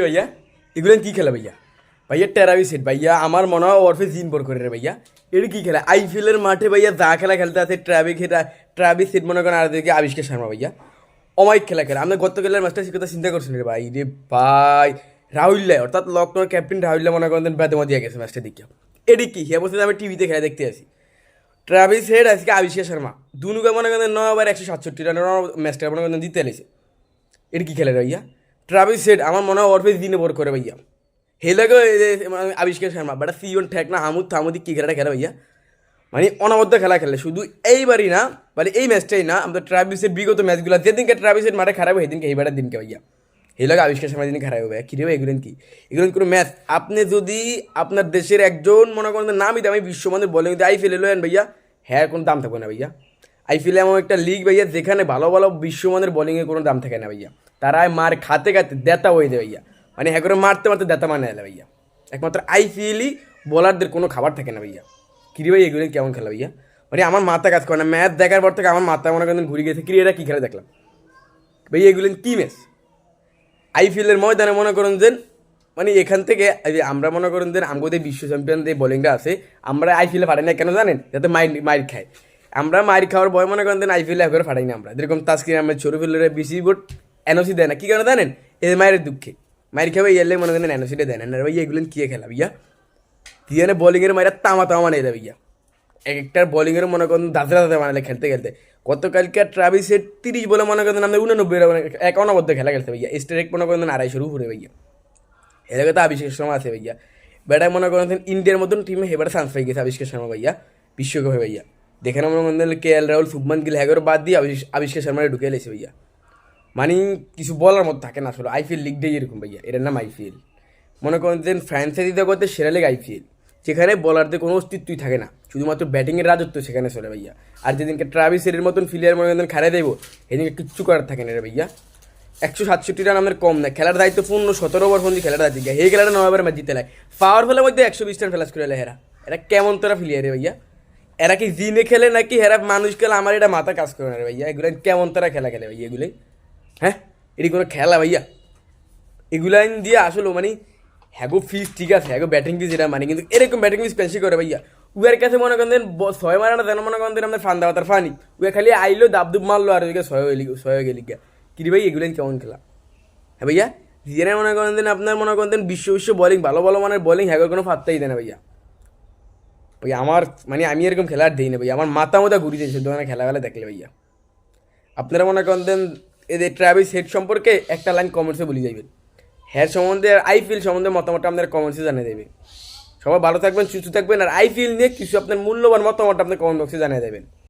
ভাইয়া এগুলো কি খেলা ভাইয়া? ভাইয়া টেরাবি সেট ভাইয়া, আমার মনে হয় ওরফে জিন বর করে রে ভাইয়া। এটা কি খেলা? আইপিএলের মাঠে ভাইয়া যা খেলা খেলতে আছে ট্রাভি সেট মনে করেন আর দিকে আবিষ্কার শর্মা ভাইয়া অমায়িক খেলা খেলা। আমরা গতকালের ম্যাচটা সে কথা চিন্তা করছেন রে ভাই। রে ভাই রাহুল্লা অর্থাৎ লখনৌর ক্যাপ্টেন রাহুল্লা মনে করেন বেদমা দিয়ে গেছে ম্যাচটা দিকে। এটি কি হে বলতে আমি টিভিতে খেলা দেখতে আসি। ট্রাভিস হেড আজকে আবিষ্কার শর্মা দুনুকে মনে করেন 9 ওভার 167 রানের ম্যাচটা মনে করেন জিতে এলেছে। এটা কি খেলে ভাইয়া? ট্রাভিস হেড আমার মনে হয় ওরফে দিনে বর করে ভাইয়া। হেলাকে আবিষ্কার শর্মা বাটা সিওন ঠেক না হামুদ থামুদি কি খেলাটা খেলে ভাইয়া, মানে অনবদ্য খেলা খেলে। শুধু এইবারই না মানে এই ম্যাচটাই না, আমাদের ট্রাভিসের বিগত ম্যাচগুলো যেদিনকে ট্রাভিসের মাঠে খারাপ হয় সেদিনকে এইবারের দিনকে ভাইয়া হেলাকে আবিষ্কার শর্মা দিন খারাপ হবে। কী রে ভাই এগুলেন কি? এগুলেন কোনো ম্যাচ? আপনি যদি আপনার দেশের একজন মনে করেন নামই দামি বিশ্বমানের বলিং আইপিএল এলেন ভাইয়া, হ্যাঁ কোনো দাম থাকবে না ভাইয়া। আইপিএল এমন একটা লিগ ভাইয়া যেখানে ভালো ভালো বিশ্বমানের বলিংয়ের কোনো দাম থাকে না ভাইয়া। তারা মার খাতে খাতে দেতা হয়ে যায় ভাইয়া, মানে হ্যাঁ করে মারতে মারতে দেতা মানে এলে ভাইয়া। একমাত্র আইপিএলই বোলারদের কোনো খাবার থাকে না ভাইয়া। কিরে ভাই এগুলো কেমন খেলা ভাইয়া? মানে আমার মাথা কাজ করে না। ম্যাচ দেখার পর থেকে আমার মাথা মনে করেন ঘুরে গেছে। কিরে এটা কী খেলা দেখলাম ভাইয়া? এগুলো কী ম্যাচ? আইপিএলের ময়দানে মনে করেন যে মানে এখান থেকে আমরা মনে করেন যে আমাদের বিশ্ব চ্যাম্পিয়ন যে বোলিংটা আছে আমরা আইপিএলে ফাটাই না কেন জানেন? যাতে মাইর খায়। আমরা মাইর খাওয়ার ভয় মনে করেন দেন আইপিএলে একবার ফাটাই না আমরা। যেরকম তাস্কির আহমেদ শরীফুলের বিসি বোর্ড এনওসি দেয় না, কী কেন জানেন? এই মায়ের দুঃখে মাইর খাবে এলে মনে করেন এনওসিটা দেয় না ভাইয়া। এগুলো কী খেলা ভাইয়া? দিয়ে বলিংয়ের মায়েরা তামা তামা মানে দেয় ভাইয়া। এক একটার বলিংয়ের মনে করেন দাদা দাদা বানালে খেলতে খেলতে। গতকালকে ট্রাভিসের 30 বলে মনে করেন আমাদের 89 এক অনবদ্য খেলা খেলতে ভাইয়া। স্ট্রাইক মনে করেন 250 উপরে ভাইয়া। এলাকা তো আবিষ্কার শর্মা আছে ভাইয়া। বেটায় মনে করেন ইন্ডিয়ার মতন টিমে এবারে চান্স পাই গেছে আবিষ্কার শর্মা ভাইয়া বিশ্বকাপে ভাইয়া। দেখেন মনে করেন KL রাহুল শুভমান গিল হ্যাগেরও বাদ দিয়ে আবিষ্কার শর্মারে ঢুকে এলেছে ভাইয়া। মানে কিছু বলার মতো থাকে না আসলে। আইপিএল লিগটাই এরকম ভাইয়া, এটার নাম আইপিএল। মনে করেন যে ফ্র্যাঞ্চাইজি জগতে সেরা লিগ আইপিএল, যেখানে বলারদের কোনো অস্তিত্বই থাকে না, শুধুমাত্র ব্যাটিংয়ের রাজত্ব সেখানে চলে ভাইয়া। আর যেদিনকে ট্রাভিস হেডের মতন প্লেয়ার মনে করেন খারাই দেবো সেদিনকে কিচ্ছু করার থাকে না রে ভাইয়া। 167 রান আমাদের কম না, খেলার দায়িত্ব 17 ওভার ফোন দিয়ে খেলার দায়িত্ব এই খেলাটা 9 ওভার ম্যাচ জিতে লাগে। পাওয়ার ফলের মধ্যে 120 রান ফেলাস করে হেরা। এরা কেমন তোরা প্লেয়ার রে ভাইয়া? এরা কি জিনে খেলে নাকি হেরা মানুষ খেলে? আমার এটা মাথা কাজ করে না রে ভাইয়া। এগুলো কেমন তারা খেলা খেলে ভাইয়া এগুলোই? হ্যাঁ এটি কোনো খেলা ভাইয়া? এগুলাইন দিয়ে আসলে মানে হ্যাগো ফিস ঠিক আছে, হ্যাগো ব্যাটিং ফিস এটা মানে, কিন্তু এরকম ব্যাটিং ফিস পেশি করে ভাইয়া। উয়ার কাছে মনে করেন 6 মারানো যেন মনে করেন আমাদের ফান্দা তার ফানি উয়া খালি আইলো দাবদুব মারলো আর ওইদিকে 6 হয়ে গেলি গা। কিরে ভাই এগুলাইন কেমন খেলা? হ্যাঁ ভাইয়া জিয়ানের মনে করেন আপনার মনে করেন বিশ্ব বলিং ভালো ভালো মানের বলিং হ্যাগোর কোনো ফাত্তাই দেয় না ভাইয়া। ভাইয়া আমার মানে আমি এরকম খেলার দিই না ভাইয়া, আমার মাথা ঘুরে যাচ্ছে দোকানে খেলা দেখলে ভাইয়া। আপনারা মনে করেন এদের ট্রাভিস হেড সম্পর্কে একটা লাইন কমেন্টসে বলে যাবেন। হ্যার সম্বন্ধে আর আইপিএল সম্বন্ধে মতামতটা আপনার কমেন্টসে জানিয়ে দেবেন। সবাই ভালো থাকবেন, সুস্থ থাকবেন, আর আইপিএল নিয়ে কিছু আপনার মূল্যবান মতামতটা আপনার কমেন্ট বক্সে জানিয়ে দেবেন।